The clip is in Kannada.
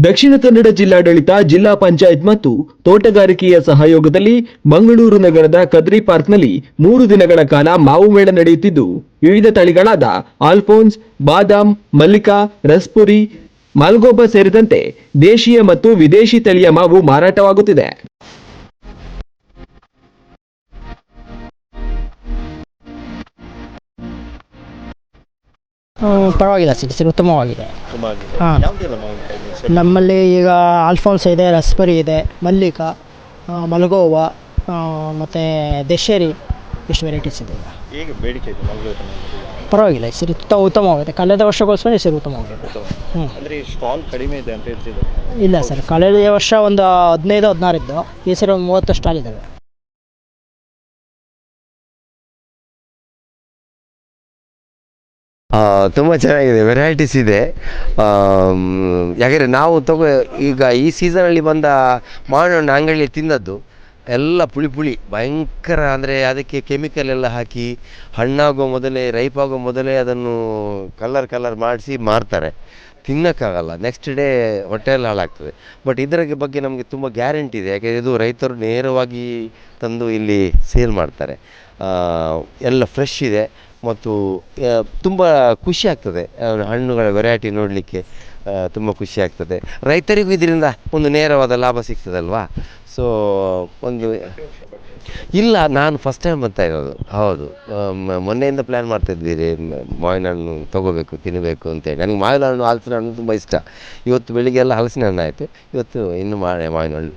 ದಕ್ಷಿಣ ಕನ್ನಡ ಜಿಲ್ಲಾಡಳಿತ, ಜಿಲ್ಲಾ ಪಂಚಾಯತ್ ಮತ್ತು ತೋಟಗಾರಿಕೆಯ ಸಹಯೋಗದಲ್ಲಿ ಮಂಗಳೂರು ನಗರದ ಕದ್ರಿ ಪಾರ್ಕ್ನಲ್ಲಿ 3 ದಿನಗಳ ಕಾಲ ಮಾವು ಮೇಳ ನಡೆಯುತ್ತಿದ್ದು, ವಿವಿಧ ತಳಿಗಳಾದ ಆಲ್ಫೋನ್ಸ್, ಬಾದಾಮ್, ಮಲ್ಲಿಕಾ, ರಸ್ಪುರಿ, ಮಾಲ್ಗೋಬಾ ಸೇರಿದಂತೆ ದೇಶೀಯ ಮತ್ತು ವಿದೇಶಿ ತಳಿಯ ಮಾವು ಮಾರಾಟವಾಗುತ್ತಿದೆ. ಪರವಾಗಿಲ್ಲ ಸರ್, ಉತ್ತಮವಾಗಿದೆ. ಹಾಂ, ನಮ್ಮಲ್ಲಿ ಈಗ ಆಲ್ಫೋನ್ಸ್ ಇದೆ, ರಸ್ಪರಿ ಇದೆ, ಮಲ್ಲಿಕಾ, ಮಲ್ಗೋವಾ ಮತ್ತು ದಶೇರಿ, ಇಷ್ಟು ವೆರೈಟೀಸ್ ಇದೆ. ಈಗ ಬೇಡಿಕೆ ಇದೆ ಪರವಾಗಿಲ್ಲ ಸರ್, ಉತ್ತಮವಾಗಿದೆ. ಕಳೆದ ವರ್ಷಗೋಸ್ಕರ ಸರ್ ಉತ್ತಮವಾಗಿದೆ. ಅಂದರೆ ಸ್ಟಾಲ್ ಕಡಿಮೆ ಇದೆ ಅಂತ ಹೇಳ್ತಿದ್ರು. ಇಲ್ಲ ಸರ್, ಕಳೆದ ವರ್ಷ ಒಂದು 15-16 ಇದ್ದು, ಈ ಸರಿ ಒಂದು 30 ಸ್ಟಾಲ್ ಇದ್ದಾವೆ. ತುಂಬ ಚೆನ್ನಾಗಿದೆ, ವೆರೈಟೀಸ್ ಇದೆ. ಯಾಕೆಂದರೆ ನಾವು ಈಗ ಈ ಸೀಸನಲ್ಲಿ ಬಂದ ಮಾವಿನ ಹಣ್ಣು ಅಂಗಡಿಯಲ್ಲಿ ತಿಂದದ್ದು ಎಲ್ಲ ಪುಳಿ ಭಯಂಕರ. ಅಂದರೆ ಅದಕ್ಕೆ ಕೆಮಿಕಲ್ ಎಲ್ಲ ಹಾಕಿ ಹಣ್ಣಾಗೋ ಮೊದಲೇ, ರೈಪಾಗೋ ಮೊದಲೇ ಅದನ್ನು ಕಲರ್ ಮಾಡಿಸಿ ಮಾರ್ತಾರೆ. ತಿನ್ನೋಕ್ಕಾಗಲ್ಲ, ನೆಕ್ಸ್ಟ್ ಡೇ ಹೊಟ್ಟೆಯಲ್ಲಿ ಹಾಳಾಗ್ತದೆ. ಬಟ್ ಇದರ ಬಗ್ಗೆ ನಮಗೆ ತುಂಬ ಗ್ಯಾರಂಟಿ ಇದೆ, ಯಾಕೆಂದರೆ ಇದು ರೈತರು ನೇರವಾಗಿ ತಂದು ಇಲ್ಲಿ ಸೇಲ್ ಮಾಡ್ತಾರೆ. ಎಲ್ಲ ಫ್ರೆಶ್ ಇದೆ ಮತ್ತು ತುಂಬ ಖುಷಿ ಆಗ್ತದೆ ಹಣ್ಣುಗಳ ವೆರೈಟಿ ನೋಡಲಿಕ್ಕೆ. ತುಂಬ ಖುಷಿ ಆಗ್ತದೆ. ರೈತರಿಗೂ ಇದರಿಂದ ಒಂದು ನೇರವಾದ ಲಾಭ ಸಿಗ್ತದಲ್ವಾ. ಸೊ ಇಲ್ಲ, ನಾನು ಫಸ್ಟ್ ಟೈಮ್ ಬರ್ತಾ ಇರೋದು. ಹೌದು, ಮೊನ್ನೆಯಿಂದ ಪ್ಲ್ಯಾನ್ ಮಾಡ್ತಾಯಿದ್ದೀರಿ ಮಾವಿನ ಹಣ್ಣು ತೊಗೋಬೇಕು, ತಿನ್ನಬೇಕು ಅಂತೇಳಿ. ನನಗೆ ಮಾವಿನ ಹಣ್ಣು, ಹಲಸಿನ ಹಣ್ಣು ತುಂಬ ಇಷ್ಟ. ಇವತ್ತು ಬೆಳಿಗ್ಗೆ ಎಲ್ಲ ಹಲಸಿನ ಹಣ್ಣು ಆಯಿತು, ಇವತ್ತು ಇನ್ನು ಮಾವಿನ ಹಣ್ಣು.